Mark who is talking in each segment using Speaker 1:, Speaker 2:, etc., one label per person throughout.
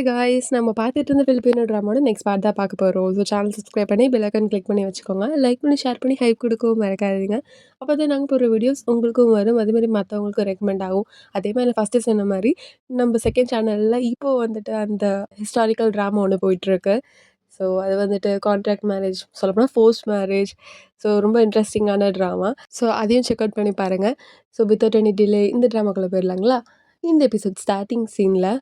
Speaker 1: Hi guys நம்ம பார்த்துட்டு இருந்த ஃபிலிப்பினோ ட்ராமாவோட நெக்ஸ்ட் பார்ட் தான் பார்க்க போகிறோம். ஸோ சேனல் சப்ஸ்கிரைப் பண்ணி பெல் ஐக்கான் கிளிக் பண்ணி வச்சுக்கோங்க. லைக் பண்ணி ஷேர் பண்ணி ஹைப் கொடுக்கவும் மறக்காதீங்க. அப்போ தான் நாங்கள் போகிற வீடியோஸ் உங்களுக்கும் வரும், அதேமாதிரி மற்றவங்களுக்கும் ரெக்கமெண்ட் ஆகும். அதே மாதிரி ஃபஸ்ட்டு சொன்ன மாதிரி நம்ம செகண்ட் சேனலில் இப்போ வந்துட்டு அந்த ஹிஸ்டாரிக்கல் ட்ராமா ஒன்று போயிட்டுருக்கு. ஸோ அது வந்துட்டு கான்ட்ராக்ட் மேரேஜ், சொல்லப்போனால் ஃபோர்ஸ்ட் மேரேஜ். ஸோ ரொம்ப இன்ட்ரெஸ்டிங்கான ட்ராமா. ஸோ அதையும் செக் அவுட் பண்ணி பாருங்கள். ஸோ வித்தவுட் எனி டிலே இந்த ட்ராமாக்குள்ளே போயிடலாங்களா? இந்த எபிசோட் ஸ்டார்டிங் சீனில்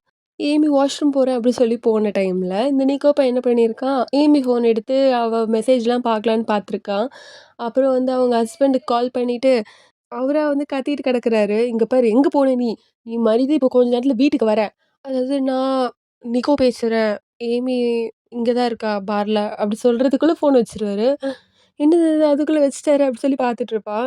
Speaker 1: ஏமி வாஷ்ரூம் போகிறேன் அப்படி சொல்லி போன டைமில் இந்த நிக்கோப்பா என்ன பண்ணியிருக்கான், ஏமி ஃபோன் எடுத்து அவள் மெசேஜ்லாம் பார்க்கலான்னு பார்த்துருக்கான். அப்புறம் வந்து அவங்க ஹஸ்பண்டுக்கு கால் பண்ணிவிட்டு அவரா வந்து கத்திட்டு கிடக்குறாரு, "இங்கே பாரு எங்கே போன நீ நீ மறுபடியும் இப்போ கொஞ்ச நேரத்தில் வீட்டுக்கு வர." அதாவது நான் நிக்கோ பேசுகிறேன், ஏமி இங்கே தான் இருக்கா பார்ல அப்படி சொல்கிறதுக்குள்ளே ஃபோன் வச்சிருவாரு. என்னது இது அதுக்குள்ளே வச்சுட்டாரு அப்படி சொல்லி பார்த்துட்ருப்பா.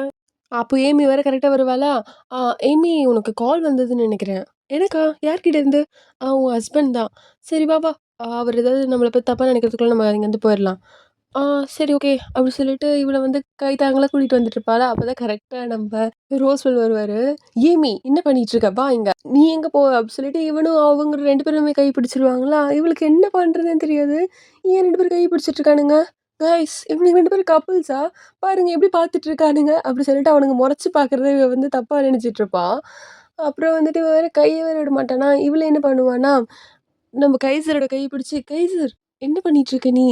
Speaker 1: அப்போ ஏமி வேற கரெக்ட்டா வருவாளா, "ஆ ஏமி உனக்கு கால் வந்ததுன்னு நெனைக்கிறேன்." "எனக்கா? யார்கிட்ட இருந்து?" உன் ஹஸ்பண்ட் தான்." "சரி வா வா, அவர் ஏதாவது நம்மள பத்தி தப்பா நெனைக்கிறதுக்குள்ள நம்ம இங்கேருந்து போயிரலாம்." "ஆ சரி ஓகே." அப்படி சொல்லிட்டு இவள வந்து கை தாங்கலா கூட்டிட்டு வந்துட்டுருப்பாளா, அப்பதான் கரெக்ட்டா நம்ம ரோஸ்வெல் வருவாரு. "ஏமி என்ன பண்ணிட்டு இருக்க? வா இங்க. நீ எங்க போ?" அப்படி சொல்லிட்டு இவனும் அவங்க 2 பேருமே கை பிடிச்சிருவாங்களா, இவளுக்கு என்ன பண்றதுன்னு தெரியாது. ஏன் 2 பேரும் கை பிடிச்சிட்டு இருக்கானுங்க? "காய்ஸ் இவனுங்க 2 பேரும் கப்புல்ஸா? பாருங்க எப்படி பார்த்துட்டு இருக்கானுங்க." அப்படி சொல்லிட்டு அவனுங்க மொறச்சு பார்க்கறத இவ வந்து தப்பா நினைச்சிட்டு இருப்பா. அப்புறம் வந்துட்டு இவன் வேற கைய வேற விட மாட்டானா, இவள என்ன பண்ணுவான்னா, நம்ம கைசரோட கைய பிடிச்சு, "கைசர் என்ன பண்ணிட்டு இருக்க நீ?"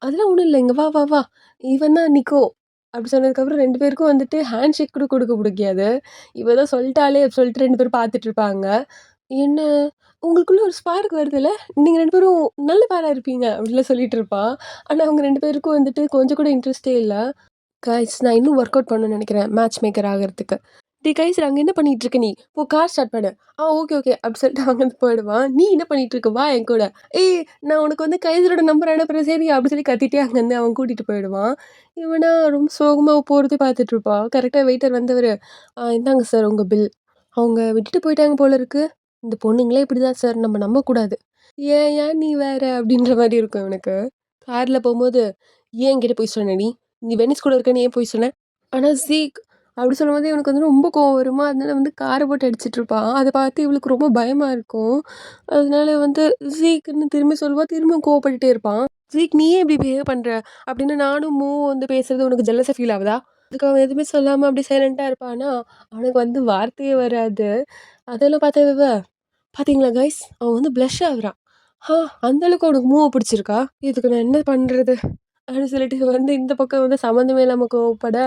Speaker 1: "அதெல்லாம் ஒண்ணும் இல்ல. இங்க வா வா வா. இவன் தான் நிக்கோ." அப்படி சொன்னதுக்கப்புறம் 2 பேருக்கும் வந்துட்டு ஹேண்ட் ஷேக் கூட கொடுக்க புடிக்காது. இவ தான் சொல்ட்டாளே அப்படி சொல்லிட்டு 2 பேரும் பார்த்துட்டு இருப்பாங்க. "என்ன உங்களுக்குள்ள ஒரு ஸ்பார்க் வருதுல்ல? நீங்க 2 பேரும் நல்ல பேரா இருப்பீங்க." அப்படிலாம் சொல்லிட்டு இருப்பா. ஆனா அவங்க 2 பேருக்கும் வந்துட்டு கொஞ்சம் கூட இன்ட்ரெஸ்ட்டே இல்ல. "காய்ஸ் நான் இன்னும் ஒர்க் அவுட் பண்ணணும்னு நெனைக்கிறேன், மேட்ச் மேக்கர் ஆகறதுக்கு." "டேய் கைஸ்ரா அங்க என்ன பண்ணிட்டு இருக்க நீ? போ கார் ஸ்டார்ட் பண்ணு." Okay okay." அப்படி சொல்லிட்டு அங்கேருந்து போயிடுவான். "நீ என்ன பண்ணிட்டு இருக்க? வா என் கூட." "ஏய் நான் உனக்கு வந்து கைசரோட நம்பர் அனுப்புறேன் சரியா?" அப்படி சொல்லி கத்திட்டே அங்கேருந்து அவன் கூட்டிட்டு போயிடுவான். இவனா ரொம்ப சோகமா போறதே பார்த்துட்டு இருப்பா. கரெக்ட்டா வெயிட்டர் வந்தவரு, இந்தாங்க சார் உங்க பில்." அவங்க விட்டுட்டு போயிட்டாங்க போல இருக்கு. "இந்த பொண்ணுங்களே இப்படிதான் சார், நம்ம நம்பக்கூடாது." "ஏன் ஏன் நீ வேற?" அப்படின்ற மாரி இருக்கும் இவனுக்கு. கார்ல போம்போது, "ஏன் என்கிட்ட பொய் சொன்ன நீ? நீ வெனிஸ் கூட இருக்கன்னு ஏன் பொய் சொன்ன?" ஆனா "சீக்" அப்படி சொல்லும்போது இவனுக்கு வந்து ரொம்ப கோவம் வருமா, அதனால வந்து கார போட்டு அடிச்சிட்டுருப்பான். அத பார்த்து இவளுக்கு ரொம்ப பயமா இருக்கும். அதனால வந்து "சீக்ன்னு" திரும்பி சொல்லுவா, திரும்பவும் கோவப்பட்டுட்டே இருப்பான். "சீக் நீ ஏன் இப்படி பிஹேவ் பண்ற?" அப்படின்னு நானும் வந்து பேசுறது உனக்கு ஜெலஸா ஃபீல் ஆகுதா? அதுக்கு அவன் எதுவுமே சொல்லாம அப்படியே சைலன்ட்டா இருப்பானா, அவனுக்கு வந்து வார்த்தையே வராது. அதெல்லாம் பார்த்த இவ, "பாத்தீங்களா கைஸ் அவன் வந்து ப்ளஷ் ஆகுறான். ஹா அந்த அளவுக்கு அவனுக்கு மூவ பிடிச்சிருக்கா? இதுக்கு நான் என்ன பண்றது?" அப்படின்னு சொல்லிட்டு இவ வந்து இந்த பக்கம் வந்து சம்மந்தமே இல்லாம கோவப்பட,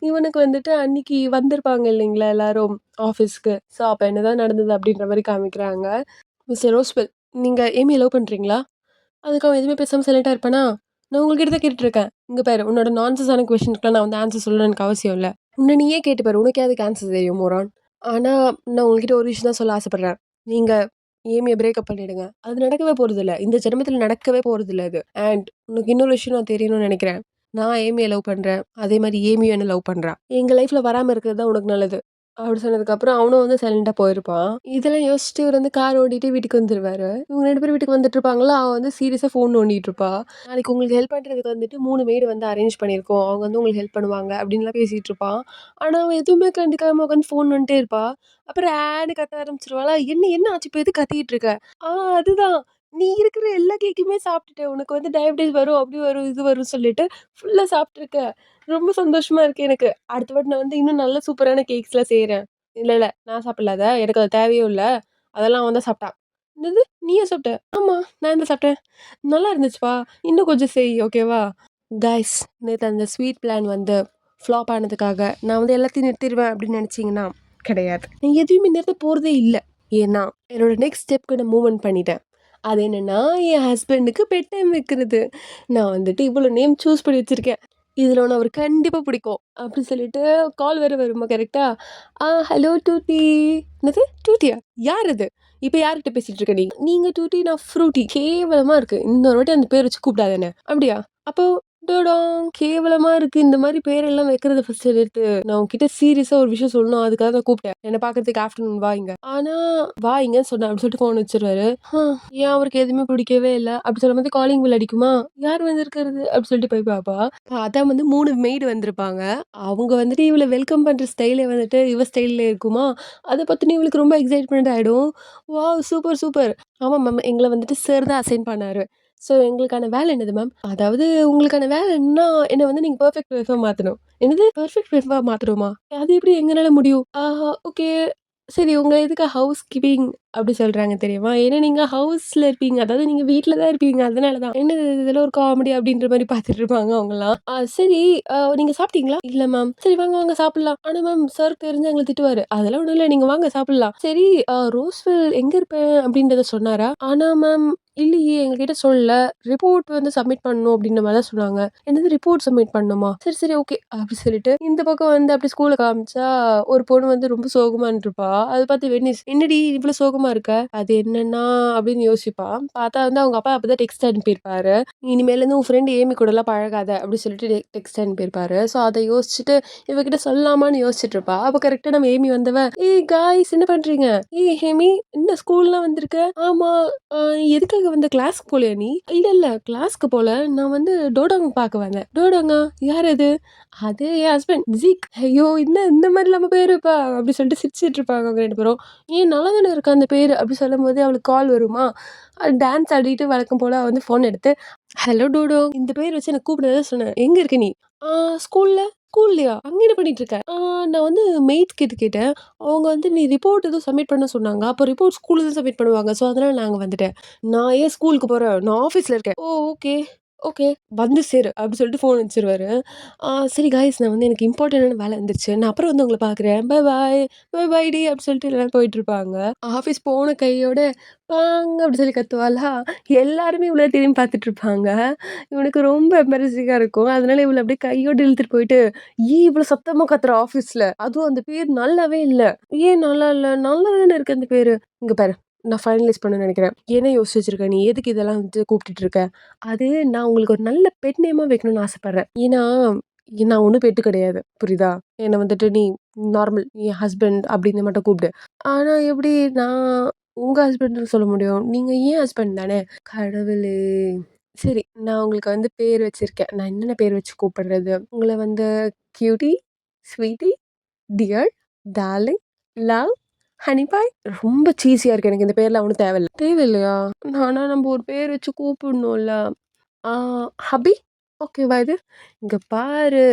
Speaker 1: இவனுக்கு வந்துட்டு அன்னைக்கு வந்திருப்பாங்க இல்லைங்களா எல்லாரும் ஆஃபீஸ்க்கு. ஸோ அப்ப என்னதான் நடந்தது அப்படின்ற மாரி காமிக்கிறாங்க. "மிஸ்டர் ரோஸ்வெல் நீங்க ஏமிய லவ் பண்றீங்களா?" அதுக்கு அவன் எதுவுமே பேசாம சைலன்ட்டா இருப்பானா, "நான் உங்ககிட்ட தான் கேட்டுட்டுருக்கேன். இங்க பாரு உன்னோட நான்சென்ஸான கொஸ்டினுக்குலாம் நான் வந்து ஆன்சர் சொல்லணும்னு எனக்கு அவசியம் இல்ல. உன்ன நீயே கேட்டு பாரு. உனக்கே அதுக்கு ஆன்சர் தெரியும் மோரான். ஆனா நான் உங்ககிட்ட ஒரு விஷயம் தான் சொல்ல ஆசைப்படுறேன். நீங்க ஏமிய பிரேக்கப் பண்ணிடுங்க. அது நடக்கவே போறதில்ல. இந்த ஜென்மத்தில நடக்கவே போறதில்ல அது. அண்ட் உனக்கு இன்னொரு விஷயம் நான் தெரியணும்னு நெனைக்கிறேன். நான் ஏமிய லவ் பண்றேன். அதே மாரி ஏமியும் என்ன லவ் பண்றா. எங்க லைஃப்ல வராம இருக்கிறது தான் உனக்கு நல்லது." அப்படி சொன்னதுக்கப்புறம் அவனும் வந்து சைலன்ட்டா போயிருப்பான். இதெல்லாம் யோசிச்சுட்டு இவரு வந்து கார் ஓட்டிட்டு வீட்டுக்கு வந்துருவாரு. இவங்க 2 பேரும் வீட்டுக்கு வந்துட்டுருப்பாங்களா, அவ வந்து சீரியஸா ஃபோன் நோண்டிட்டுருப்பா. "நாளைக்கு உங்களுக்கு ஹெல்ப் பண்றதுக்கு வந்துட்டு 3 மெய்டு வந்து அரேஞ்ச் பண்ணியிருக்கோம். அவங்க வந்து உங்களுக்கு ஹெல்ப் பண்ணுவாங்க." அப்படின்லாம் பேசிட்டுருப்பான். ஆனா அவ எதுவுமே கண்டுக்காம உட்காந்து ஃபோன் நோண்டிட்டே இருப்பா. அப்புறம் ஆன்னு கத்த ஆரம்பிச்சுருவாளா, "என்ன என்ன ஆச்சு? இப்ப எதுக்கு கத்திட்டு இருக்க?" "ஆ அதுதான். நீ இருக்கிற எல்லா கேக்குமே சாப்பிட்டுட்ட. உனக்கு வந்து டயபிட்டிஸ் வரும், அப்படி வரும், இது வரும்னு சொல்லிட்டு ஃபுல்லா சாப்பிட்டுருக்க. ரொம்ப சந்தோஷமா இருக்கு எனக்கு. அடுத்த வாட்டி நான் வந்து இன்னும் நல்ல சூப்பரான கேக்ஸ்லாம் செய்றேன்." "இல்ல, இல்ல. நான் சாப்பிடல அத. எனக்கு அது தேவையும் இல்ல. அதெல்லாம் அவன் தான் சாப்பிட்டான்." "என்னது? நீயா சாப்பிட்ட?" "ஆமா. நான் தான் சாப்பிட்டேன். நல்லா இருந்துச்சுப்பா. இன்னும் கொஞ்சம் செய் ஓகேவா?" காய்ஸ் நேத்து அந்த ஸ்வீட் பிளான் வந்து ஃப்ளாப் ஆனதுக்காக நான் வந்து எல்லாத்தையும் நிறுத்திருவேன் அப்படின்னு நினைச்சீங்கன்னா, கிடையாது. நான் எதையுமே நிறுத்த போறதே இல்ல. ஏன்னா, என்னோட நெக்ஸ்ட் ஸ்டெப்க்கு நான் மூவ்மெண்ட் பண்ணிட்டேன். அது என்னன்னா, என் ஹஸ்பண்டுக்கு பெட் டைம் வைக்கிறது. நான் வந்துட்டு இவ்வளோ நேம் சூஸ் பண்ணி வச்சிருக்கேன். இதுல உன்ன அவருக்கு கண்டிப்பா பிடிக்கும். அப்படி சொல்லிட்டு கால் வேற வருமா கரெக்ட்டா? Hello duty." "என்னது டூட்டியா? யார் அது? இப்ப யார்கிட்ட பேசிட்டு இருக்க நீ?" "நீங்க டூட்டி, நான் ஃப்ரூட்டி." கேவலமா இருக்கு. இன்னொரு வாட்டி அந்த பேர் வச்சு கூப்பிடாத என்ன. "அப்படியா? அப்போ டடாங்! கேவலமா இருக்கு. இந்த மாரி பேரெல்லாம் வைக்கிறத ஃபர்ஸ்ட்டு நிறுத்து. நான் உன்கிட்ட சீரியஸா ஒரு விஷயம் சொல்லணும். அதுக்காக தான் கூப்பிட்டேன். என்ன பார்க்கறதுக்கு ஆஃப்டர்நூன் வா இங்க. ஆனா, வா இங்கன்னு சொன்னேன். அப்டி சொல்லிட்டு ஃபோன் வச்சுருவாரு. ஏன் அவருக்கு எதுவுமே பிடிக்கவே இல்ல. அப்டி சொல்லும்போது காலிங் பெல் அடிக்குமா? யார் வந்திருக்கிறது? அப்டி சொல்லிட்டு போய் பாப்பா. பார்த்தா வந்து 3 மெய்டு வந்திருப்பாங்க. அவங்க வந்துட்டு இவள வெல்கம் பண்ற ஸ்டைலே வந்துட்டு இவ ஸ்டைல்ல இருக்குமா, அத பாத்தோனே இவளுக்கு ரொம்ப எக்ஸைட்மென்ட் ஆயிடும். வாவ்! Super, super. ஆமா மேம். எங்கள வந்துட்டு சார் தான் அசைன் பண்ணாரு. ஸோ எங்களுக்கான வேலை என்னது மேம்? அதாவது உங்களுக்கான வேலை என்னன்னா, என்ன வந்து நீங்க பெர்ஃபெக்ட் வைஃபா மாத்தணும். என்னது பெர்ஃபெக்ட் வைஃபா மாத்தணுமா? அது எப்படி எங்கனால முடியும்? ஓகே. சரி உங்கள எதுக்கு ஹவுஸ் கீப்பிங் அப்படி சொல்றாங்க தெரியுமா? ஏன்னா நீங்க ஹவுஸ்ல இருப்பீங்க. அதாவது நீங்க வீட்ல தான் இருப்பீங்க. அதனால தான். என்னது இதெல்லாம் ஒரு காமெடி அப்படின்ற மாரி பார்த்துட்டு இருப்பாங்க அவங்கலாம். சரி நீங்க சாப்பிட்டீங்களா? இல்ல மேம். சரி வாங்க, வாங்க சாப்பிடலாம். ஆனா மேம் சாருக்கு தெரிஞ்சா எங்கள திட்டுவாரு. அதெல்லாம் ஒண்ணும் இல்ல. நீங்க வாங்க சாப்பிடலாம். சரி ரோஸ்வெல் எங்க இருப்பேன் அப்படின்றத சொன்னாரா? ஆனா மேம் இல்லையே எங்ககிட்ட சொல்லல. ரிப்போர்ட் வந்து சப்மிட் பண்ணணும் அப்படின்ற மாரி தான் சொன்னாங்க. என்னது ரிப்போர்ட் சப்மிட் பண்ணணுமா? சரி, சரி ஓகே. அப்படி சொல்லிட்டு இந்த பக்கம் வந்து அப்படி ஸ்கூல்ல காமிச்சா, ஒரு பொண்ணு வந்து ரொம்ப சோகமா நின்னுட்டுருப்பா. அத பார்த்து வெனிஸ், "என்னடி இவ்ளோ சோகமா இருக்க?" அது என்னன்னா அப்படின்னு யோசிப்பா. பார்த்தா வந்து அவங்க அப்பா அப்பதான் டெக்ஸ்ட் அனுப்பியிருப்பாரு. "இனிமேலேருந்து உன் ஃப்ரெண்ட் ஏமி கூடலாம் பழகாத" அப்படி சொல்லிட்டு டெக்ஸ்ட் அனுப்பியிருப்பாரு. ஸோ அத யோசிச்சுட்டு இவகிட்ட சொல்லலாமான்னு யோசிச்சுட்டு இருப்பா. அப்ப கரெக்ட்டா நம்ம ஏமி வந்தவ, "ஏய் காய்ஸ் என்ன பண்றீங்க? ஏய் ஹேமி என்ன ஸ்கூல்லாம் வந்திருக்க?" "ஆமா. எதுக்காக வந்த கிளாஸ்க்கு போலயா நீ?" "இல்ல, இல்ல கிளாஸ்க்கு போல. நான் வந்து டோடாங்க பார்க்க வந்தேன்." "டோடாங்கா? யார் அது?" "அது என் ஹஸ்பண்ட் ஜீக்." ஐயோ! என்ன இந்த மாரிலாமா பேர் வைப்பா? அப்படி சொல்லிட்டு சிரிச்சுட்டு இருப்பாங்க அவங்க 2 பேரும். "ஏன் நல்லா தானே இருக்கு அந்த பேரு." அப்படி சொல்லும்போது அவளுக்கு கால் வருமா, டான்ஸ் ஆடிட்டு வழக்கம் போல அவ வந்து ஃபோன் எடுத்து, "ஹலோ டோடோ. இந்த பேர் வச்சு என்ன கூப்பிடாத சொன்னேன். எங்க இருக்க நீ?" "ஆ ஸ்கூல்ல." "ஸ்கூல்லயா? அங்க என்ன பண்ணிட்டு இருக்க?" நான் வந்து மெய்ட் கிட்ட கேட்டேன். அவங்க வந்து நீ ரிப்போர்ட் ஏதோ சப்மிட் பண்ண சொன்னாங்க. அப்ப ரிப்போர்ட் ஸ்கூல்ல தான் சப்மிட் பண்ணுவாங்க. ஸோ அதனால நான் அங்க வந்துட்டேன். நான் ஏன் ஸ்கூலுக்கு போறேன்? நான் ஆஃபீஸ்ல இருக்கேன். ஓ! ஓகே. ஓகே. வந்து சேரு. அப்டி சொல்லிட்டு ஃபோன் வச்சுருவாரு. சரி காய்ஸ் நான் வந்து எனக்கு இம்பார்ட்டன்டான வேலை வந்துருச்சு. நான் அப்புறம் வந்து உங்கள பார்க்குறேன். பாய். பாய் டி அப்டி சொல்லிட்டு எல்லாரும் போயிட்டுருப்பாங்க. ஆஃபீஸ் போன கையோட பாங் அப்டி சொல்லி கத்துவாளா, எல்லாருமே இவள திரும்பி பார்த்துட்டுருப்பாங்க. இவனுக்கு ரொம்ப எம்பரசிங்கா இருக்கும். அதனால இவள அப்டியே கையோட இழுத்துட்டு போயிட்டு, "ஏன் இவ்ளோ சத்தமா கத்துற ஆஃபீஸ்ல? அதுவும் அந்த பேர் நல்லாவே இல்ல." "ஏன் நல்லா இல்ல? நல்லா தானே இருக்கு அந்த பேரு." "இங்க பாரு, நான் ஃபைனலைஸ் பண்ணணும்னு நெனைக்கிறேன். என்ன யோசிச்சு வச்சிருக்க நீ? எதுக்கு இதெல்லாம் வந்துட்டு கூப்பிட்டுட்டு இருக்க? அது நான் உங்களுக்கு ஒரு நல்ல பெட் நேமா வைக்கணும்னு ஆசைப்படுறேன். ஏன்னா, நான் ஒண்ணும் பெட்டு கிடையாது. புரியுதா? என்ன வந்துட்டு நீ நார்மல் என் ஹஸ்பண்ட் அப்படின்னு மட்டும் கூப்பிடு. ஆனா எப்படி நான் உங்க ஹஸ்பண்ட்ன்னு சொல்ல முடியும்? நீங்க என் ஹஸ்பண்ட் தானே! கடவுளே! சரி, நான் உங்களுக்கு வந்து பேர் வச்சிருக்கேன். நான் என்னென்ன பேர் வச்சு கூப்பிடுறது? உங்கள வந்து cutie, sweetie, dear, darling, love, honey boy. ரொம்ப சீஸியா இருக்கு. எனக்கு இந்த பேர்லாம் ஒண்ணும் தேவையில்ல. தேவையில்லையா? ஆனா நம்ம ஒரு பேர் வச்சு கூப்பிடணும்ல. ஆ ஹபி? ஓகேவா இது? இங்க பாரு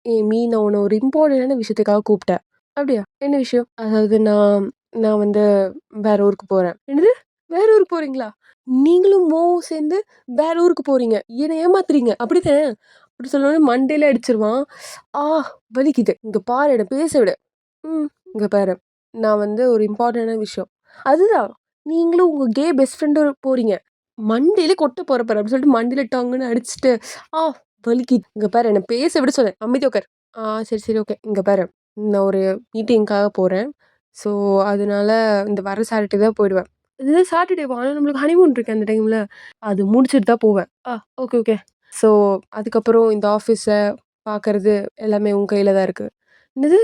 Speaker 1: ஏமி நான் உன்ன ஒரு இம்பார்ட்டன்டான விஷயத்துக்காக கூப்பிட்டேன். அப்படியா? என்ன விஷயம்? அதாவது நான் நான் வந்து வேற ஊருக்கு போறேன். என்னது? வேற ஊருக்கு போறீங்களா? நீங்களும் மோவும் சேர்ந்து வேற ஊருக்கு போறீங்க. என்ன ஏமாத்துறீங்க. அப்படித்தானே? அப்படி சொன்னோனே மண்டையில அடிச்சுருவான். ஆ வலிக்குது. இங்க பாரு என்ன பேச விடு. ம். இங்க பாரு. நான் வந்து ஒரு இம்பார்ட்டன்டான விஷயம். அதுதான். நீங்களும் உங்க கே பெஸ்ட் ஃப்ரெண்டும் போறீங்க. மண்டையில கொட்ட போற பாரு அப்படின்னு சொல்லிட்டு மண்டையில டங்குன்னு அடிச்சுட்டு, ஆ வலிக்குது. இங்க பாரு என்ன பேச விட சொன்னேன். அமைதியா உட்காரு. சரி, சரி ஓகே. இங்க பாரு. நான் ஒரு மீட்டிங்க்காக போறேன். ஸோ, அதனால இந்த வர சாட்டர்டே தான் போயிடுவேன். இது சாட்டர்டேவா? ஆனா நம்மளுக்கு ஹனிமூன் இருக்கு அந்த டைம்ல. அது முடிச்சுட்டு தான் போவேன். Okay, okay. ஸோ, அதுக்கப்புறம் இந்த ஆஃபீஸ பார்க்கறது எல்லாமே உங்க கையில தான் இருக்கு. என்னது?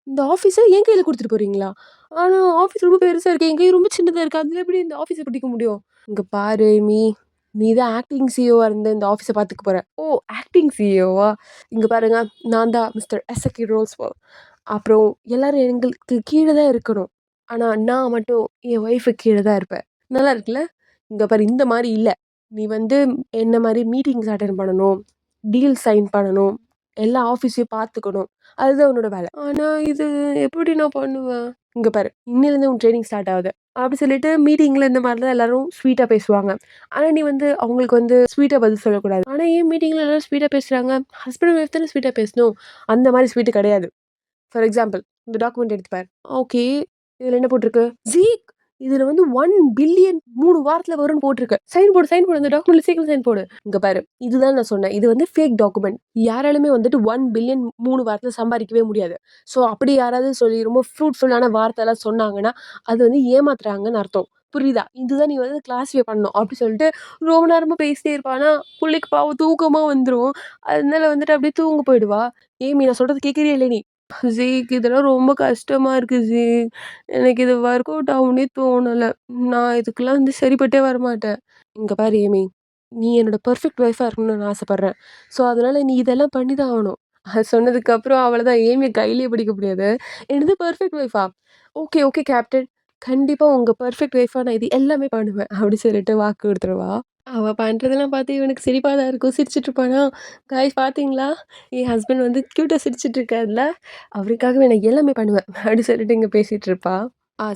Speaker 1: இந்த ஆஃபீஸ என் கையில குடுத்துட்டு போறீங்களா? ஆனா ஆஃபீஸ் ரொம்ப பெருசா இருக்கு. என் கை ரொம்ப சின்னதா இருக்கு. அதுல எப்படி இந்த ஆஃபீஸ பிடிக்க முடியும்? இங்க பாரு மீ, நீ தான் ஆக்டிங் சிஇஓவா இருந்து இந்த ஆஃபீஸ பார்த்துக்க போற. ஓ! ஆக்டிங் சிஇஓவா? இங்க பாருங்க, நான் தான் மிஸ்டர் எசக்கி ரோல்ஸ்வெல். அப்புறம் எல்லாரும் எங்களுக்கு கீழ தான் இருக்கணும். ஆனா நான் மட்டும் என் ஒய்ஃப்க்கு கீழ தான் இருப்பேன். நல்லா இருக்குல்ல? இங்க பாரு இந்த மாரி இல்ல. நீ வந்து என்ன மாரி மீட்டிங்ஸ் அட்டெண்ட் பண்ணணும். டீல் சைன் பண்ணணும். எல்லா ஆஃபீஸையும் பார்த்துக்கணும். அதுதான் உன்னோட வேலை. ஆனா இது எப்படி நான் பண்ணுவேன்? இங்க பாரு, இன்னையிலேருந்து உன் ட்ரெய்னிங் ஸ்டார்ட் ஆகுது. அப்படி சொல்லிட்டு மீட்டிங்ல இந்த மாரி தான் எல்லாரும் ஸ்வீட்டா பேசுவாங்க. ஆனா நீ வந்து அவங்களுக்கு வந்து ஸ்வீட்டா பதில் சொல்லக்கூடாது. ஆனா ஏன் மீட்டிங்ல எல்லாரும் ஸ்வீட்டா பேசுறாங்க? ஹஸ்பண்ட் அண்ட் ஒய்ஃப் தானே ஸ்வீட்டா பேசணும். அந்த மாரி ஸ்வீட் கிடையாது. ஃபார் எக்ஸாம்பிள் இந்த டாக்குமெண்ட் எடுத்து பாரு. ஓகே. இதுல என்ன போட்டிருக்கு? "ஜீக் இதுல வந்து 1 பில்லியன் 3 வாரத்துல வரும்னு போட்டிருக்கு. சைன் போடு, சைன் போடு. அந்த டாக்குமெண்ட்ல சீக்கிரம் சைன் போடு. இங்க பாரு. இதுதான் நான் சொன்னேன். இது வந்து ஃபேக் டாக்குமெண்ட். யாராலுமே வந்துட்டு 1 பில்லியன் 3 வாரத்துல சம்பாதிக்கவே முடியாது. ஸோ அப்படி யாராவது சொல்லி ரொம்ப ஃப்ரூட்ஃபுல்லான வார்த்தைலாம் சொன்னாங்கன்னா, அது வந்து ஏமாத்துறாங்கன்னு அர்த்தம். புரியுதா? இதுதான் நீ வந்து கிளாஸிஃபை பண்ணணும். அப்படி சொல்லிட்டு ரொம்ப நேரமா பேசிட்டே இருப்பா. ஆனா புள்ளைக்கு பாவம் தூக்கமா வந்துரும். அதனால வந்துட்டு அப்படியே தூங்க போயிடுவா. ஏமி நான் சொல்றது கேட்கிறியா இல்லையா நீ? ஜீக் இதெல்லாம் ரொம்ப கஷ்டமா இருக்கு ஜீக். எனக்கு இது ஒர்க் அவுட் ஆகும்னே தோணல. நான் இதுக்கெல்லாம் வந்து சரிப்பட்டே வரமாட்டேன். இங்க பாரு ஏமி, நீ என்னோட பெர்ஃபெக்ட் ஒய்ஃபா இருக்கணும்னு நான் ஆசைப்படுறேன். ஸோ அதனால நீ இதெல்லாம் பண்ணி தான் ஆகணும். அது சொன்னதுக்கப்புறம் அவ்வளோதான் ஏமிய கையிலேயே பிடிக்க முடியாது. என்னது பெர்ஃபெக்ட் ஒய்ஃபா? Okay, okay captain. கண்டிப்பா உங்க பெர்ஃபெக்ட் ஒய்ஃபா நான் இது எல்லாமே பண்ணுவேன். அப்படி சொல்லிட்டு வாக்கு குடுத்துருவா. அவ பண்றதெல்லாம் பார்த்து இவனுக்கு சிரிப்பா தான் இருக்கும். சிரிச்சுட்டு இருப்பானா, "காய்ஸ் பார்த்தீங்களா? என் ஹஸ்பண்ட் வந்து கியூட்டா சிரிச்சுட்டு இருக்கார்ல, அவருக்காகவே நான் எல்லாமே பண்ணுவேன்." அப்படி சொல்லிட்டு இங்க பேசிட்டு இருப்பா.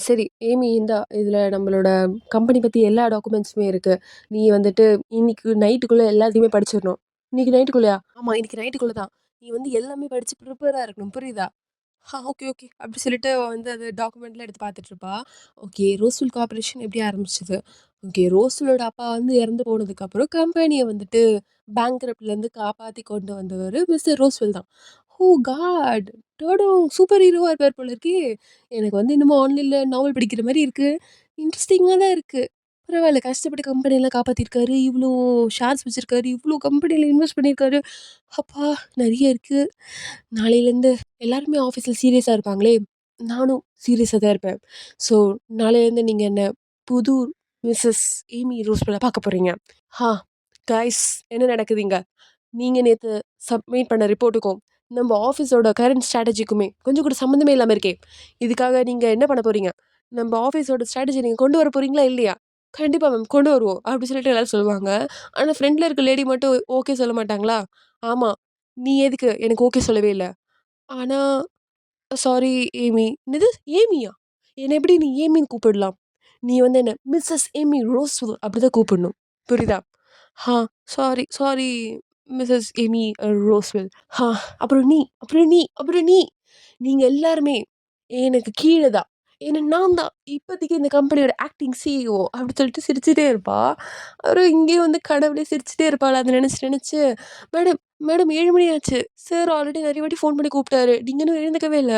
Speaker 1: சரி ஏமி இந்தா இதில நம்மளோட கம்பெனி பத்தி எல்லா டாக்குமெண்ட்ஸுமே இருக்கு. நீ வந்துட்டு இன்னைக்கு நைட்டுக்குள்ள எல்லாத்தையுமே படிச்சிடணும். இன்னைக்கு நைட்டுக்குள்ளயா? ஆமா இன்னைக்கு நைட்டுக்குள்ள தான். நீ வந்து எல்லாமே படிச்சு ப்ரிப்பேரா இருக்கணும். புரியுதா? Okay, okay. அப்படி சொல்லிட்டு அவ வந்து அது டாக்குமெண்ட்லாம் எடுத்து பார்த்துட்டுருப்பா. ஓகே ரோஸ்வில் கார்ப்பரேஷன் எப்படி ஆரம்பிச்சது? ஓகே ரோஸ்விலோட அப்பா வந்து இறந்து போனதுக்கப்புறம் கம்பெனிய வந்துட்டு பேங்க்ரப்ட்லேருந்து காப்பாத்தி கொண்டு வந்தவரு மிஸ்டர் ரோஸ்வெல் தான். ஓ காட்! டாடும் சூப்பர் ஹீரோவா இருப்பார் போல இருக்கே! எனக்கு வந்து என்னமோ ஆன்லைன்ல நாவல் படிக்கிற மாரி இருக்கு. இன்ட்ரஸ்டிங்கா தான் இருக்கு. பரவால்ல கஷ்டப்பட்டு கம்பெனிலாம் காப்பாத்தியிருக்காரு. இவ்ளோ ஷேர்ஸ் வச்சிருக்காரு. இவ்ளோ கம்பெனில இன்வெஸ்ட் பண்ணியிருக்காரு. அப்பா! நெறைய இருக்கு. நாளையிலேருந்து எல்லாருமே ஆஃபீஸ்ல சீரியஸா இருப்பாங்களே! நானும் சீரியஸா தான் இருப்பேன். ஸோ நாளையிலேருந்து நீங்க என்ன புது மிஸ்ஸஸ் ஏமி ரோஸ்வெல்ல பார்க்க போறீங்க. ஹா! காய்ஸ் என்ன நடக்குது இங்க? நீங்க நேத்து சப்மிட் பண்ண ரிப்போர்ட்டுக்கும், நம்ம ஆஃபீஸோட கரண்ட் ஸ்ட்ராட்டஜிக்குமே கொஞ்சம் கூட சம்மந்தமே இல்லாம இருக்கே! இதுக்காக நீங்க என்ன பண்ண போறீங்க? நம்ம ஆஃபீஸோட ஸ்ட்ராட்டஜி நீங்க கொண்டு வர போறீங்களா? இல்லையா? கண்டிப்பா மேம் கொண்டு வருவோம். அப்படி சொல்லிட்டு எல்லாரும் சொல்லுவாங்க. ஆனா ஃப்ரண்ட்ல இருக்க லேடி மட்டும் ஓகே சொல்ல மாட்டாங்களா? ஆமா. நீ எதுக்கு எனக்கு ஓகே சொல்லவே இல்ல? ஆனா சாரி ஏமி. என்னது ஏமியா? என்ன எப்படி நீ ஏமின்னு கூப்பிடலாம்? நீ வந்து என்ன மிஸ்ஸஸ் ஏமி ரோஸ்வெல் அப்படிதான் கூப்பிடணும். புரியுதா? ஹா sorry, sorry Mrs Amy Roswell. ஹா அப்புறம் நீ. நீங்க எல்லாருமே எனக்கு கீழ தான். ஏன்னா நான் தான் இப்போதைக்கு இந்த கம்பெனியோட ஆக்டிங் சிஇஓ அப்படி சொல்லிட்டு சிரிச்சுட்டே இருப்பா. அப்புறம் இங்கேயும் வந்து கடவுளே சிரிச்சுட்டே இருப்பாளா அத நெனச்சு நெனச்சு, மேடம் மேடம் 7 மணி ஆச்சு. சார் ஆல்ரெடி நெறைய வாட்டி ஃபோன் பண்ணி கூப்பிட்டாரு. நீங்க இன்னும் எழுந்துக்கவே இல்ல.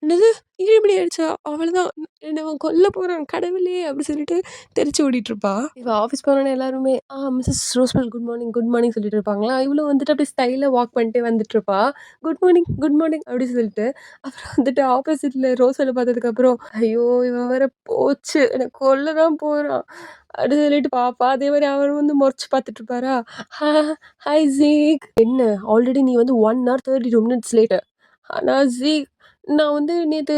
Speaker 1: என்னது 7 மணி ஆயிடுச்சா? அவ்வளதான். என்ன அவன் கொல்ல போறான் கடவுளே! அப்படி சொல்லிட்டு தெறிச்சு ஓடிட்டுருப்பா. இவ ஆஃபீஸ் போனோனே எல்லாருமே, மிஸ்ஸஸ் ரோஸ்மெல் குட் மார்னிங் சொல்லிட்டு இருப்பாங்களா, இவளும் வந்துட்டு அப்படியே ஸ்டைலா வாக் பண்ணிட்டே வந்துட்டுருப்பா. குட் மார்னிங் அப்படி சொல்லிட்டு. அப்புறம் வந்துட்டு ஆப்போசிட்ல ரோஸ்வெல்ல பார்த்ததுக்கப்புறம், ஐயோ! இவன் வேற போச்சு. என்ன கொல்ல தான் போறான். அப்படி சொல்லிட்டு பாப்பா. அதே மாரி அவரும் வந்து மொறச்சு பார்த்துட்டு இருப்பாரா, "ஹா ஹாய் ஜீக். என்ன ஆல்ரெடி நீ வந்து 1 ஹவர் 32 மினிட்ஸ் லேட்டு. ஆனா ஜீக் நான் வந்து நேத்து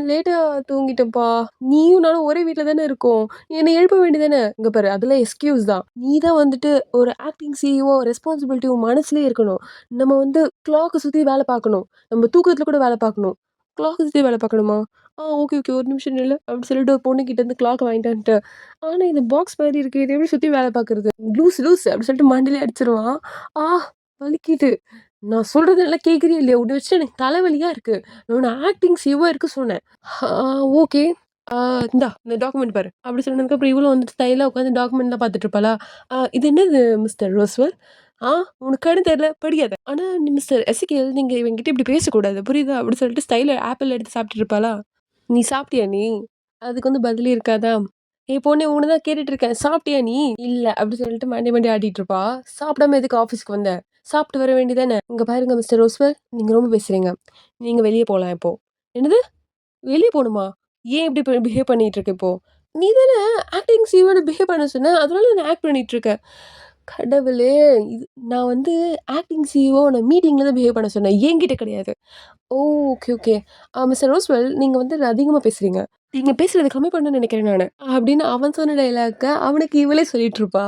Speaker 1: லேட்டா தூங்கிட்டேன்ப்பா. நீயும் நானும் ஒரே வீட்ல தானே இருக்கோம். என்ன எழுப்ப வேண்டியதானே? இங்க பாரு அதெல்லாம் எக்ஸ்கியூஸ் தான். நீ தான் வந்துட்டு ஒரு ஆக்டிங் சிஇஓ ரெஸ்பான்சிபிலிட்டி உன் மனசுலயே இருக்கணும். நம்ம வந்து கிளாக்க சுத்தி வேல பார்க்கணும். நம்ம தூக்கத்துல கூட வேல பார்க்கணும். கிளாக்க சுத்தி வேல பார்க்கணுமா? Okay, okay. ஒரு நிமிஷம் நில்லு. அப்படி சொல்லிட்டு ஒரு பொண்ணுகிட்ட இருந்து கிளாக் வாங்கிட்டு வந்துட்டு, ஆனா இது பாக்ஸ் மாரி இருக்கு. இத எப்படி சுத்தி வேல பார்க்கறது? லூசு அப்படி சொல்லிட்டு மண்டையிலே அடிச்சுருவான். ஆ வலிக்குது. நான் சொல்றது நல்லா கேட்குறியா இல்லையா? உன்ன வச்சுட்டு எனக்கு தலைவலியா இருக்கு. நான் உன்ன ஆக்டிங் சிஇஓவா இருக்க சொன்னேன். ஆ ஓகே. ஆ இந்தா இந்த டாக்குமெண்ட் பாரு. அப்படி சொன்னதுக்கப்புறம் இவளும் வந்துட்டு ஸ்டைலா உட்காந்து டாக்குமெண்ட்லாம் பார்த்துட்டு இருப்பாளா? இது என்னது மிஸ்டர் ரோஸ்வெல்? ஆ உனக்கு கண்ணு தெரியல படிக்காத. ஆனா மிஸ்டர் எசெக்கியல் நீங்க இவன்கிட்ட இப்படி பேசக்கூடாது. புரியுதா? அப்படி சொல்லிட்டு ஸ்டைலா ஆப்பிள் எடுத்து சாப்பிட்டுட்டு இருப்பாளா? நீ சாப்பிட்டியா நீ? அதுக்கு வந்து பதிலே இருக்காதா? ஏய் பொண்ணே உன்ன தான் கேட்டுட்டு இருக்கேன். சாப்பிட்டியா நீ? இல்ல அப்படி சொல்லிட்டு மண்டைய ஆட்டிட்டு இருப்பா. சாப்பிடாம எதுக்கு ஆஃபீஸ்க்கு வந்த? சாப்பிட்டு வர வேண்டியதானே? இங்க பாருங்க மிஸ்டர் ரோஸ்வெல், நீங்க ரொம்ப பேசுறீங்க. நீங்க வெளிய போலாம் இப்போ. என்னது? வெளிய போணுமா? ஏன் இப்படி பிஹேவ் பண்ணிட்டு இருக்க இப்போ? நீ தானே ஆக்டிங் சீவோட பிஹேவ் பண்ண சொன்ன. அதனால நான் ஆக்ட் பண்ணிட்டு இருக்கேன். கடவுளே! இது நான் வந்து ஆக்டிங் சிஇஓ நான் மீட்டிங்ல தான் பிஹேவ் பண்ண சொன்னேன். என்கிட்ட கிடையாது. Oh! Okay, okay. Mister Roswell நீங்க வந்து அதிகமா பேசுறீங்க. நீங்க பேசுறத கம்மி பண்ணணும்னு நெனைக்கிறேன் நானு. அப்படின்னு அவன் சொன்ன டயலாக்க அவனுக்கு இவளே சொல்லிட்டுருப்பா.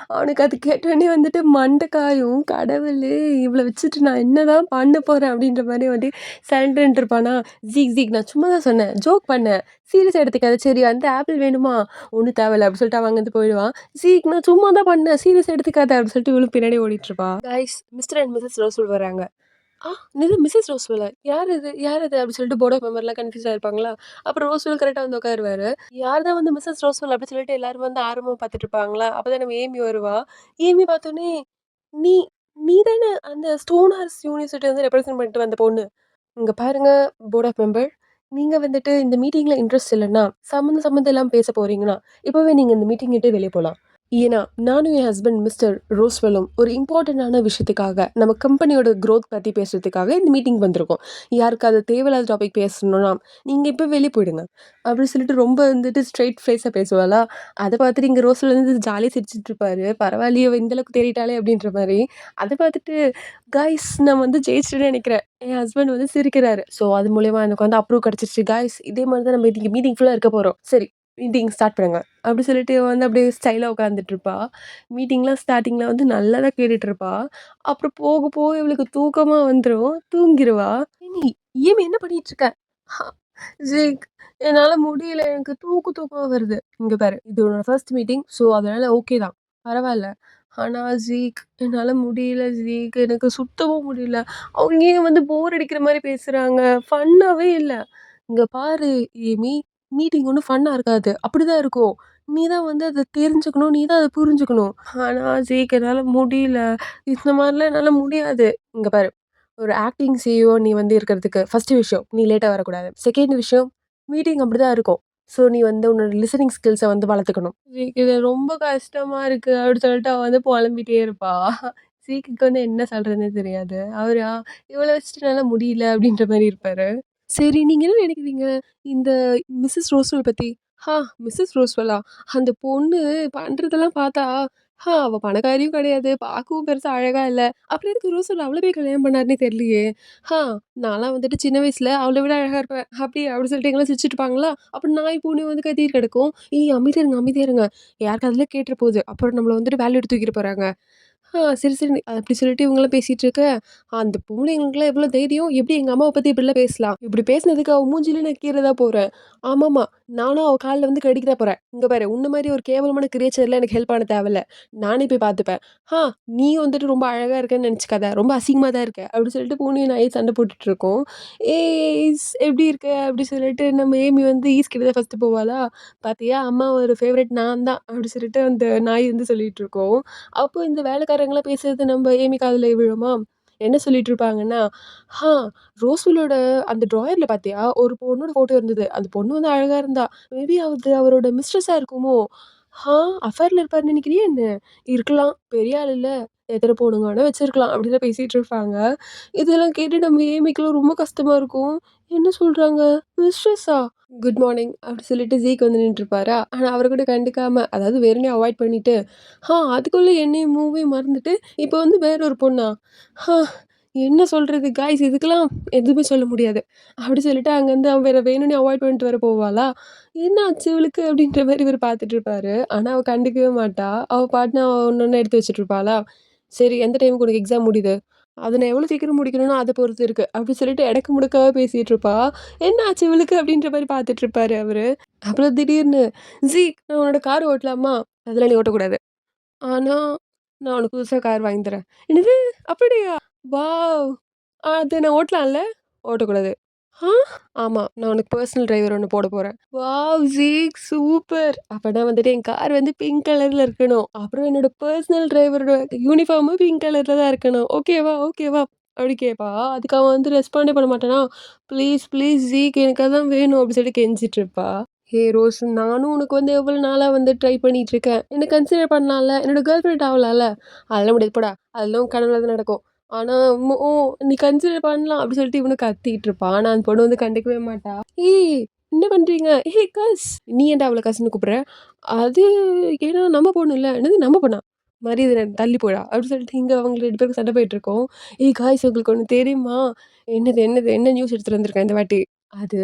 Speaker 1: அவனுக்கு அது கேட்டோனே வந்துட்டு மண்ட காயும். கடவுளே! இவள வச்சுட்டு நான் என்னதான் பண்ண போறேன் அப்படின்ற மாரி வந்து சைலண்டா நின்னுட்டுருப்பானா. ஜீக் நான் சும்மா தான் சொன்னேன். ஜோக் பண்ணேன். சீரியஸா எடுத்துக்காத. சரி அந்த ஆப்பிள் வேணுமா? ஒண்ணும் தேவையில்ல அப்படின்னு சொல்லிட்டு அவன் அங்கருந்து போயிடுவான். ஜீக் நான் சும்மா தான் பண்ணேன். சீரியஸா எடுத்துக்காத அப்படின்னு சொல்லிட்டு இவளும் பின்னாடியே ஓடிட்டுருப்பா. Guys mister and missus Roswell வராங்க. ஆ என்னது மிஸ்ஸஸ் ரோஸ்வெல்லா? யார் இது? யார் இது? அப்டி சொல்லிட்டு போர்ட் ஆஃப் மெம்பர்லாம் கன்ஃப்யூஸ் ஆயிருப்பாங்களா? அப்புறம் ரோஸ்வெல் கரெக்ட்டா வந்து உட்காருவாரு. யார் தான் வந்து மிஸ்ஸஸ் ரோஸ்வெல் அப்டி சொல்லிட்டு எல்லாரும் வந்து ஆர்வமா பார்த்துட்டு இருப்பாங்களா? அப்பதான் நம்ம ஏமி வருவா. ஏமி பார்த்தோனே, "நீ நீ தான அந்த ஸ்டோன்ஹர்ஸ் யூனிவர்சிட்டி வந்து ரெப்ரசன்ட் பண்ணிட்டு வந்த பொண்ணு. இங்க பாருங்க போர்ட் ஆஃப் மெம்பர். நீங்க வந்துட்டு இந்த மீட்டிங்ல இன்ட்ரெஸ்ட் இல்லன்னா, சம்மந்தம் இல்லாம பேச போறீங்கன்னா, இப்பவே நீங்க இந்த மீட்டிங் விட்டு வெளிய போலாம்." ஏன்னா, நானும் என் ஹஸ்பண்ட் மிஸ்டர் ரோஸ்வெல்லும் ஒரு இம்பார்ட்டன்டான விஷயத்துக்காக, நம்ம கம்பெனியோட குரோத் பத்தி பேசுறதுக்காக இந்த மீட்டிங் வந்திருக்கோம். யாருக்காவது தேவையில்லாத டாபிக் பேசணும்னா, நீங்க இப்ப வெளிய போயிடுங்க. அப்படி சொல்லிட்டு ரொம்ப வந்துட்டு ஸ்ட்ரெய்ட் ஃபேஸா பேசுவாளா, அத பார்த்துட்டு இங்க ரோஸ்வெல் வந்து ஜாலியா சிரிச்சுட்டு இருப்பாரு. பரவாயில்லையே இவ இந்த அளவுக்கு தேறிட்டாளே அப்படின்ற மாரி. அத பார்த்துட்டு, "காய்ஸ் நான் வந்து ஜெயிச்சுட்டேன்னு நெனைக்கிறேன்." என் ஹஸ்பண்ட் வந்து சிரிக்கிறாரு. ஸோ அது மூலியமா எனக்கு வந்து அப்ரூவ் கிடைச்சிருச்சு. "காய்ஸ் இதே மாரி தான் நம்ம இன்னைக்கு மீட்டிங் ஃபுல்லா இருக்க போறோம். சரி மீட்டிங் ஸ்டார்ட் பண்ணுங்க." அப்படி சொல்லிட்டு இவ வந்து அப்படியே ஸ்டைலா உட்காந்துட்டுருப்பா. மீட்டிங்லாம் ஸ்டார்ட்டிங்ல வந்து நல்லா தான் கேட்டுட்டுருப்பா. அப்புறம் போக போக இவளுக்கு தூக்கமா வந்துரும். தூங்கிருவா. "ஏமி, ஏமி என்ன பண்ணிட்டுருக்க?" "ஹ ஜீக் என்னால முடியல. எனக்கு தூக்கமா வருது." "இங்க பாரு இது உன்னோட ஃபர்ஸ்ட் மீட்டிங். ஸோ அதனால ஓகே தான். பரவால்ல. ஆனா ஜீக் என்னால முடியல ஜீக். எனக்கு சுத்தமா முடியல. அவங்க ஏன் வந்து போர் அடிக்கிற மாரி பேசுறாங்க. ஃபன்னாவே இல்ல. இங்க பாரு ஏமி மீட்டிங் ஒண்ணும் ஃபன்னா இருக்காது. அப்படிதான் இருக்கும். நீ தான் வந்து அத தெரிஞ்சுக்கணும். நீ தான் அத புரிஞ்சுக்கணும். ஆனா ஜீக் என்னால முடியல. இந்த மாரிலாம் என்னால முடியாது. இங்க பாரு. ஒரு ஆக்டிங் சிஇஓ நீ வந்து இருக்கிறதுக்கு ஃபர்ஸ்ட் விஷயம், நீ லேட்டா வரக்கூடாது. செகண்ட் விஷயம், மீட்டிங் அப்படிதான் இருக்கும். ஸோ நீ வந்து உன்னோட லிசனிங் ஸ்கில்ஸ வந்து வளர்த்துக்கணும். ஜீக் இது ரொம்ப கஷ்டமா இருக்கு. அப்படி சொல்லிட்டு அவ வந்து புலம்பிட்டே இருப்பா. ஜீக்குக்கு வந்து என்ன சொல்றதுன்னே தெரியாது. அவரு இவள வச்சுட்டு என்னால முடியல அப்படின்ற மாரி இருப்பாரு. சரி, நீங்க என்ன நினைக்கிறீங்க? இந்த மிஸ்ஸஸ் ரோஸ்வெல் பத்தி? ஹா! மிஸ்ஸஸ் ரோஸ்வெல்லா? அந்த பொண்ணு பண்றதெல்லாம் பார்த்தா, அவ பணக்காரியும் கிடையாது. பார்க்கவும் பெருசா அழகா இல்ல. அப்புறம் எதுக்கு ரோஸ்வெல் அவள போய் கல்யாணம் பண்ணாருன்னே தெரியலையே! ஹா! நான்லாம் வந்துட்டு சின்ன வயசுல அவள விட அழகா இருப்பேன். அப்படி சொல்லிட்டு எங்கலாம் சிரிச்சுட்டு இருப்பாங்களா? அப்புறம் நாய், பூனை வந்து கத்திட்டு கிடக்கும். ஏய் அமைதியா இருங்க, அமைதியா இருங்க. யார் காதுல கேட்டுற போகுது. அப்புறம் நம்மள வந்துட்டு வேலைய விட்டு தூக்கிற போறாங்க. சரி, சரி. அப்படி சொல்லிட்டு இவங்கலாம் பேசிட்டு இருக்க, அந்த பொம்பளைங்களுக்குலாம் எவ்வளோ தைரியம்? எப்படி எங்க அம்மாவ பத்தி இப்படிலாம் பேசலாம்? இப்படி பேசினதுக்கு அவ மூஞ்சில நான் கீற தான் போறேன். ஆமாமா. நானும் அவ கால்ல வந்து கடிக்க தான் போறேன். இங்க பாரு, உன்ன மாரி ஒரு கேவலமான கிரியேச்சர்லாம் எனக்கு ஹெல்ப் பண்ண தேவையில்ல. நானே போய் பார்த்துப்பேன். ஆ நீயும் வந்துட்டு ரொம்ப அழகா இருக்கன்னு நெனச்சுக்காத. ரொம்ப அசிங்கமா தான் இருக்க. அப்படி சொல்லிட்டு பூனையும் நாயும் சண்டை போட்டுட்டு இருக்கோம். ஏய் எப்படி இருக்க? அப்படி சொல்லிட்டு நம்ம ஏமி வந்து ஈஸ் கிட்ட தான் ஃபர்ஸ்ட்டு போவாளா? "பாத்தியா அம்மாவோட ஃபேவரைட் நான் தான்." அப்படி சொல்லிட்டு அந்த நாய் வந்து சொல்லிட்டு இருக்கும். அப்போ இந்த வேலைக்காரங்கலாம் பேசுறது நம்ம ஏமி காதுல விழுமா? என்ன சொல்லிட்டு இருப்பாங்கன்னா, "ஹா ரோஸ்வில்லோட அந்த ட்ராயர்ல பாத்தியா? ஒரு பொண்ணோட ஃபோட்டோ இருந்தது. அந்த பொண்ணு வந்து அழகா இருந்தா. மேபி அது அவரோட மிஸ்ட்ரஸ்ஸா இருக்குமோ? ஹா அஃபேர்ல இருப்பாருன்னு நெனைக்கிறியா என்ன? இருக்கலாம். பெரிய ஆள் இல்ல. எத்தன பொண்ணுங்க வேணா வச்சிருக்கலாம்." அப்படிலாம் பேசிட்டு இருப்பாங்க. இதெல்லாம் கேட்டு நம்ம ஏமிக்குலாம் ரொம்ப கஷ்டமா இருக்கும். என்ன சொல்றாங்க? மிஸ்ட்ரஸ்ஸா? குட் மார்னிங் அப்படி சொல்லிட்டு ஜீக் வந்து நின்னுட்டுருப்பாரா, ஆனா அவர கூட கண்டுக்காம, அதாவது வேணும்னே அவாய்ட் பண்ணிட்டு, அதுக்குள்ள என்னையும் மூவையும் மறந்துட்டு, இப்ப வந்து வேற ஒரு பொண்ணா? ஹா! என்ன சொல்றது காய்ஸ் இதுக்கெல்லாம் எதுவுமே சொல்ல முடியாது. அப்படி சொல்லிட்டு அங்கருந்து அவ வேற வேணும்னே அவாய்ட் பண்ணிட்டு வேற போவாளா, "என்ன ஆச்சு இவளுக்கு?" அப்படின்ற மாரி இவரு பார்த்துட்டுருப்பாரு. ஆனா அவ கண்டுக்கவே மாட்டா. அவ பாட்டுன்னு அவ ஒண்ணொண்ணா எடுத்து வச்சுட்டு இருப்பாளா, "சரி எந்த டைமுக்கு உனக்கு எக்ஸாம் முடியுது? அத நான் எவ்வளோ சீக்கிரம் முடிக்கணும்னோ அத பொறுத்து இருக்கு." அப்படி சொல்லிட்டு எடக்கு முடக்காவா பேசிட்டு இருப்பா. "என்ன ஆச்சு இவளுக்கு?" அப்படின்ற மாரி பார்த்துட்டுருப்பாரு அவரு. அப்புறம் திடீர்னு, "ஜீக் நான் உன்னோட கார் ஓட்டலாமா?" "அதெல்லாம் நீ ஓட்டக்கூடாது." "ஆனா, நான் உனக்கு புதுசா கார் வாங்கி தரேன்." "என்னது? அப்படியா? வாவ்! அத நான் ஓட்டலாம்ல?" "ஓட்டக்கூடாது." "ஆ?" "ஆமா. நான் உனக்கு பெர்சனல் டிரைவர் ஒண்ணு போட போறேன்." வாவ்! Geek super. அப்பன்னா வந்துட்டு என் கார் வந்து பிங்க் கலர்ல இருக்கணும். அப்புறம் என்னோட பெர்சனல் டிரைவரோட யூனிஃபார்மும் பிங்க் கலர்ல தான் இருக்கணும். ஓகேவா? ஓகேவா? அப்படி கேட்பா. அதுக்கு அவன் வந்து ரெஸ்பாண்டே பண்ண மாட்டானா, "ப்ளீஸ், ப்ளீஸ் ஜீக் எனக்கு அதான் வேணும்." அப்படி சொல்லி கெஞ்சிட்டு இருப்பா. "ஹே ரோஸ் நானும் உனக்கு வந்து எவ்வளோ நாளா வந்து ட்ரை பண்ணிட்டு இருக்கேன். என்ன கன்சிடர் பண்ணலாம்ல? என்னோட கேர்ள் ஃப்ரெண்ட் ஆவலாம்ல?" "அதெல்லாம் முடியாது போடா. அதெல்லாம் உன் கனவுல தான் நடக்கும்." ஆனா, நீ கன்சிடர் பண்ணலாம்." அப்படி சொல்லிட்டு இவனும் கத்திட்டு இருப்பான். ஆனா அந்த பொண்ணு வந்து கண்டுக்கவே மாட்டா. "ஏய் என்ன பண்றீங்க? ஏய் கஸ் நீ ஏன்டா அவள கஸ்ன்னு கூப்பிடுற? அது ஏன்னா நம்ம பொண்ணு இல்ல." "என்னது நம்ம பொண்ணா? மரியாதை தள்ளி போடா." அப்படி சொல்லிட்டு இங்க அவங்க 2 பேருக்கும் சண்டை போயிட்டு இருக்கும். "ஏய் காய்ஸ் உங்களுக்கு ஒண்ணு தெரியுமா?" "என்னது என்னது என்ன நியூஸ் எடுத்துட்டு வந்திருக்கேன் இந்த வாட்டி?" "அது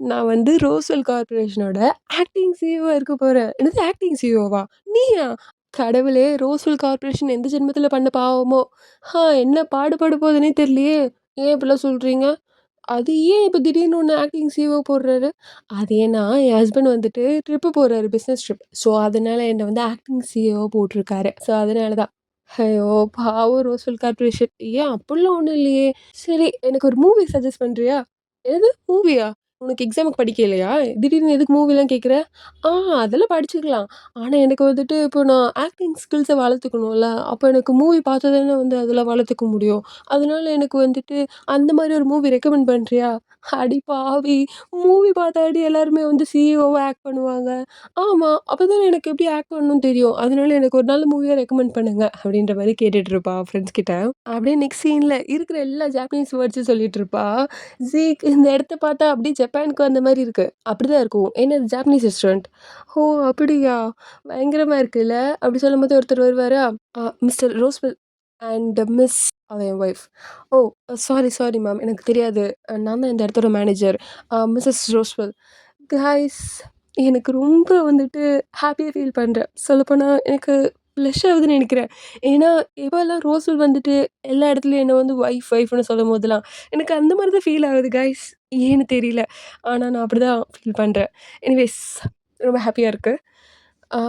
Speaker 1: நான் வந்து ரோஸ்வெல் கார்ப்பரேஷனோட ஆக்டிங் சிஇஓவா இருக்க போறேன்." "என்னது ஆக்டிங் சிஇஓவா? நீயா?" கடவுளே! ரோஸ்வெல் கார்ப்பரேஷன் எந்த ஜென்மத்தில பண்ண பாவமோ! என்ன பாடுபட போதுன்னே தெரியலையே! ஏன் இப்படிலாம் சொல்றீங்க? அது ஏன் இப்ப திடீர்னு ஒண்ணு ஆக்டிங் சிஓ போடுறாரு? அது ஏன்னா, என் ஹஸ்பண்ட் வந்துட்டு ட்ரிப்பு போறாரு பிசினஸ் ட்ரிப். ஸோ, அதனால என்ன வந்து ஆக்டிங் சிஓவா போட்டுருக்காரு. ஸோ, அதனால தான். ஐயோ! பாவம் ரோஸ்வெல் கார்ப்பரேஷன். ஏன் அப்படிலாம் ஒண்ணும் இல்லையே! சரி எனக்கு ஒரு மூவி சஜெஸ்ட் பண்றியா? என்னது மூவியா? உனக்கு எக்ஸாமுக்கு படிக்கலையா? திடீர்னு எதுக்கு மூவிலாம் கேட்குற? ஆ அதெல்லாம் படிச்சுக்கலாம். ஆனா எனக்கு வந்துட்டு இப்போ நான் ஆக்டிங் ஸ்கில்ஸ வளர்த்துக்கணும்ல. அப்ப எனக்கு மூவி பார்த்தா தானே வந்து அதில வளர்த்துக்க முடியும். அதனால எனக்கு வந்துட்டு அந்த மாரி ஒரு மூவி ரெக்கமெண்ட் பண்றியா? அடி பாவி! மூவி பார்த்தாடி எல்லாருமே வந்து சிஇஓவா ஆக்ட் பண்ணுவாங்க. ஆமா. அப்பதானே எனக்கு எப்படி ஆக்ட் பண்ணணும்னு தெரியும். அதனால எனக்கு ஒரு நல்ல மூவியா ரெக்கமெண்ட் பண்ணுங்க. அப்படின்ற மாரி கேட்டுட்டு இருப்பா ஃப்ரெண்ட்ஸ் கிட்ட. அப்படியே நெக்ஸ்ட் சீன்ல இருக்கிற எல்லா ஜாப்பனீஸ் வேர்ட்ஸும் சொல்லிட்டு இருப்பா. "ஜீக் இந்த இடத்த பார்த்தா அப்படியே ஜப்பானுக்கு வந்த மாரி இருக்கு." அப்படிதான் இருக்கும். ஏன்னா இது ஜாப்பனீஸ் ரெஸ்டாரண்ட். "ஓ! அப்படியா? பயங்கரமா இருக்குல்ல?" அப்படி சொல்லும்போது ஒருத்தர் வருவாரா, மிஸ்டர் ரோஸ்வெல் அண்ட் மிஸ்" அவ என் wife. "Oh! Sorry, sorry ma'am. எனக்கு தெரியாது. நான் தான் இந்த இடத்தோட மேனேஜர். Mrs Roswell." காய்ஸ் எனக்கு ரொம்ப வந்துட்டு ஹாப்பியா ஃபீல் பண்றேன். சொல்லப்போனா எனக்கு ப்ளஷ் ஆகுதுன்னு நெனைக்கிறேன். ஏன்னா, இப்பலாம் ரோசல் வந்துட்டு எல்லா இடத்துலயும் என்ன வந்து ஒய்ஃப்ன்னு சொல்லும்போதெல்லாம், எனக்கு அந்த மாரி தான் ஃபீல் ஆகுது காய்ஸ். ஏன்னு தெரியல. ஆனா நான் அப்படிதான் ஃபீல் பண்றேன். எனிவேஸ் ரொம்ப ஹாப்பியா இருக்கு. ஆ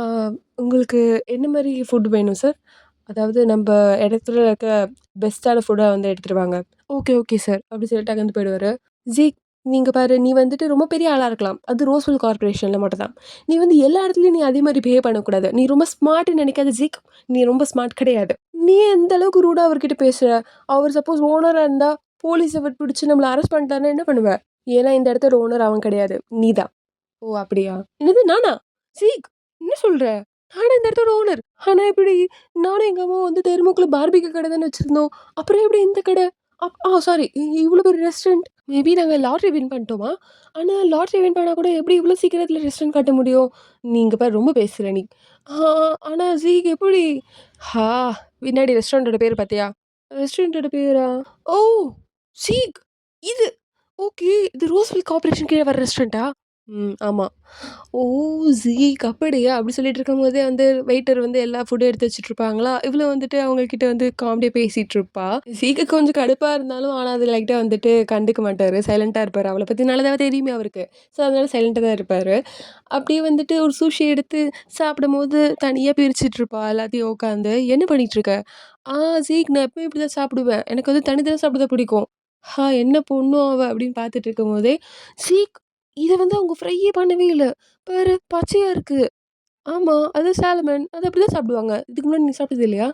Speaker 1: உங்களுக்கு என்ன மாரி ஃபுட் வேணும் சார்? அதாவது நம்ப இடத்துல இருக்க பெஸ்ட்டான ஃபுட்டா வந்து எடுத்துட்டு வாங்க. Okay, okay sir. அப்படி சொல்லிட்டு அங்கேருந்து போயிடுவாரு. "ஜீக் நீங்க பாரு, நீ வந்துட்டு ரொம்ப பெரிய ஆளா இருக்கலாம். அது ரோஸ்வெல் கார்ப்பரேஷன்ல மட்டும் தான். நீ வந்து எல்லா இடத்துலயும் நீ அதே மாரி பிஹேவ் பண்ணக்கூடாது. நீ ரொம்ப ஸ்மார்ட்ன்னு நெனைக்காத ஜீக். நீ ரொம்ப ஸ்மார்ட் கிடையாது. நீ எந்த அளவுக்கு ரூடா அவர்கிட்ட பேசுற? அவர் சப்போஸ் ஓனரா இருந்தா, போலீஸ பிடிச்சு நம்மள அரெஸ்ட் பண்ணிட்டாருன்னா என்ன பண்ணுவ? ஏன்னா இந்த இடத்தோட ஓனர் அவன் கிடையாது. நீ தான்." "ஓ! அப்படியா? என்னது நானா? சீக் என்ன சொல்ற? நானா இந்த இடத்தோட ஓனர்? ஆனா எப்படி? நானும் எங்க அம்மாவும் வந்து தெருமுக்குல பார்பிக்யூ கடை தானே வச்சிருந்தோம். அப்புறம் எப்படி இந்த கடை? சாரி இவ்ளோ பெரிய ரெஸ்டாரண்ட். மேபி நாங்க லாட்டரி வின் பண்ணிட்டோமா? ஆனா லாட்டரி வின் பண்ணா கூட எப்படி இவ்ளோ சீக்கிரத்தில ரெஸ்டாரண்ட் காட்ட முடியும்? நீ இங்க பாரு ரொம்ப பேசுற நீ. ஆ ஆனா ஜீக் எப்படி? ஹா! பின்னாடி ரெஸ்டாரண்டோட பேரு பாத்தியா? ரெஸ்டாரண்டோட பேரா? ஓ! சீக் இது ஓகே. இது ரோஸ்வெல் கார்ப்பரேஷன் கீழ வர ரெஸ்டாரண்ட்டா? ஆமா. ஓ! ஜீக் அப்படியா? அப்படி சொல்லிட்டு இருக்கும்போதே வந்து வெயிட்டர் வந்து எல்லா ஃபுட்டும் எடுத்து வச்சுட்டுருப்பாங்களா, இவளு வந்துட்டு அவங்க கிட்ட வந்து காமெடியா பேசிட்டுருப்பா. ஜீக்கு கொஞ்சம் கடுப்பா இருந்தாலும், ஆனா அது லைட்டா வந்துட்டு கண்டுக்க மாட்டாரு. சைலன்ட்டா இருப்பாரு. அவள பத்தி நல்லதாவே தெரியுமே அவருக்கு. ஸோ, அதனால சைலன்ட்டா தான் இருப்பாரு. அப்படியே வந்துட்டு ஒரு சுஷி எடுத்து சாப்பிடும்போது தனியா பிரிச்சுட்ருப்பா எல்லாத்தையும் உட்காந்து. "என்ன பண்ணிட்டுருக்க?" "ஆ ஜீக் நான் எப்பவும் இப்படி தான் சாப்பிடுவேன். எனக்கு வந்து தனி தனியா சாப்பிட தான் பிடிக்கும்." என்ன பொண்ணோ அவ அப்படின்னு பார்த்துட்டு இருக்கும்போதே, "சீக் இத வந்து அவங்க ஃப்ரையே பண்ணவே இல்ல. பாரு பச்சையா இருக்கு." ஆமா. அது சாலமன். அது அப்படிதான் சாப்பிடுவாங்க. இதுக்கு முன்னாடி நீ சாப்பிட்டது இல்லையா?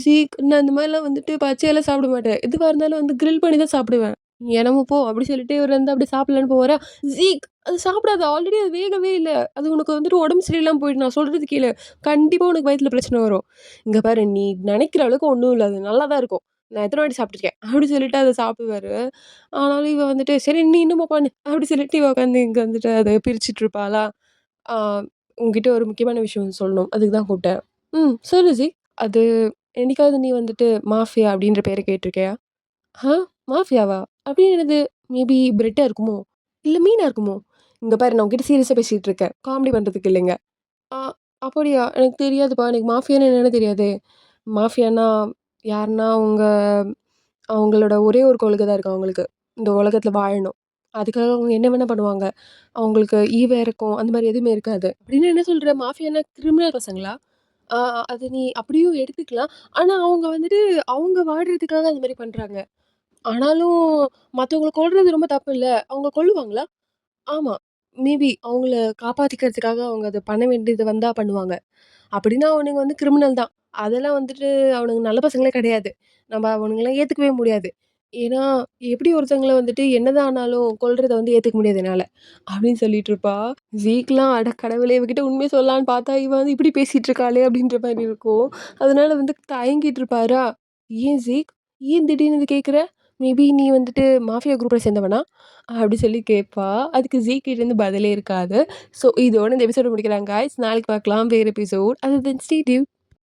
Speaker 1: "ஜீக் நான் இந்த மாரிலாம் வந்துட்டு பச்சையாலாம் சாப்பிட மாட்டேன். எதுவா இருந்தாலும் வந்து கிரில் பண்ணி தான் சாப்பிடுவேன்." "நீ என்னமோ போ" அப்படி சொல்லிட்டு இவரு வந்து அப்படியே சாப்பிடலான்னு போவாரா, "ஜீக் அது சாப்பிடாத. ஆல்ரெடி அது வேகவே இல்ல. அது உனக்கு வந்துட்டு உடம்பு சரியில்லாம போயிடும். நான் சொல்றது கேளு. கண்டிப்பா உனக்கு வயித்துல பிரச்சனை வரும். இங்க பாரு நீ நெனைக்கிற அளவுக்கு ஒண்ணும் இல்ல. அது நல்லா தான் இருக்கும். நான் எத்தன வாட்டி சாப்பிட்டுருக்கேன்." அப்படி சொல்லிட்டு அத சாப்பிடுவாரு. ஆனாலும் இவ வந்துட்டு, "சரி நீ இன்னுமா பண்ணு" அப்படி சொல்லிட்டு இவ உட்காந்து இங்க வந்துட்டு அத பிரிச்சுட்டு இருப்பாளா, ஆ உன்கிட்ட ஒரு முக்கியமான விஷயம் சொல்லணும். அதுக்கு தான் கூப்பிட்டேன். சொல்லு ஜி. அது என்னைக்காவது நீ வந்துட்டு மாஃபியா அப்படின்ற பேர கேட்டுருக்கியா? ஆ மாஃபியாவா? அப்டின்னா என்னது? மேபி பிரெட்டா இருக்குமோ? இல்ல மீனா இருக்குமோ? இங்க பாரு நான் உன்கிட்ட சீரியஸா பேசிட்டு இருக்கேன். காமெடி பண்றதுக்கு இல்லைங்க. ஆ அப்படியா? எனக்கு தெரியாதுப்பா. எனக்கு மாஃபியான்னா என்னன்னு தெரியாதே. மாஃபியான்னா யாருன்னா அவங்களோட ஒரே ஒரு கொள்கை தான் இருக்கு அவங்களுக்கு. இந்த உலகத்துல வாழணும். அதுக்காக அவங்க என்ன வேணா பண்ணுவாங்க. அவங்களுக்கு ஈவு இரக்கம் அந்த மாரி எதுவுமே இருக்காது. அப்படின்னு என்ன சொல்ற? மாஃபியான்னா கிரிமினல் பசங்களா? ஆ அது நீ அப்படியும் எடுத்துக்கலாம். ஆனா அவங்க வந்துட்டு அவங்க வாழ்றதுக்காக அந்த மாரி பண்றாங்க. ஆனாலும் மத்தவங்கள கொல்றது ரொம்ப தப்பு இல்ல. அவங்க கொல்லுவாங்களா? ஆமா. மேபி அவங்கள காப்பாத்திக்கிறதுக்காக அவங்க அத பண்ண வேண்டியது வந்தா பண்ணுவாங்க. அப்படின்னா அவனுங்க வந்து கிரிமினல் தான். அதெல்லாம் வந்துட்டு அவனுங்க நல்ல பசங்களே கிடையாது. நம்ம அவனுங்கள ஏத்துக்கவே முடியாது. ஏன்னா, எப்படி ஒருத்தவங்கள வந்துட்டு என்னதான் ஆனாலும் கொல்றத வந்து ஏத்துக்க முடியாது என்னால. அப்படின்னு சொல்லிட்டு இருப்பா. ஜீக்லாம் அட கடவுளே! இவகிட்ட உண்மைய சொல்லலான்னு பார்த்தா, இவ வந்து இப்படி பேசிட்டு இருக்காளே அப்படின்ற மாரி இருக்கும். அதனால வந்து தயங்கிட்டு இருப்பாரா, "ஏன் ஜீக்? ஏன் திடீர்னு இத கேட்குற? மேபி நீ வந்துட்டு மாஃபியா குரூப்ப சேர்ந்தவனா?" அப்படி சொல்லி கேட்பா. அதுக்கு ஜீ கிட்டேருந்து பதிலே இருக்காது. ஸோ இதோட இந்த எபிசோட முடிக்கிறாங்க காய்ஸ். நாளைக்கு பார்க்கலாம் வேற episode. Atul then stay tune.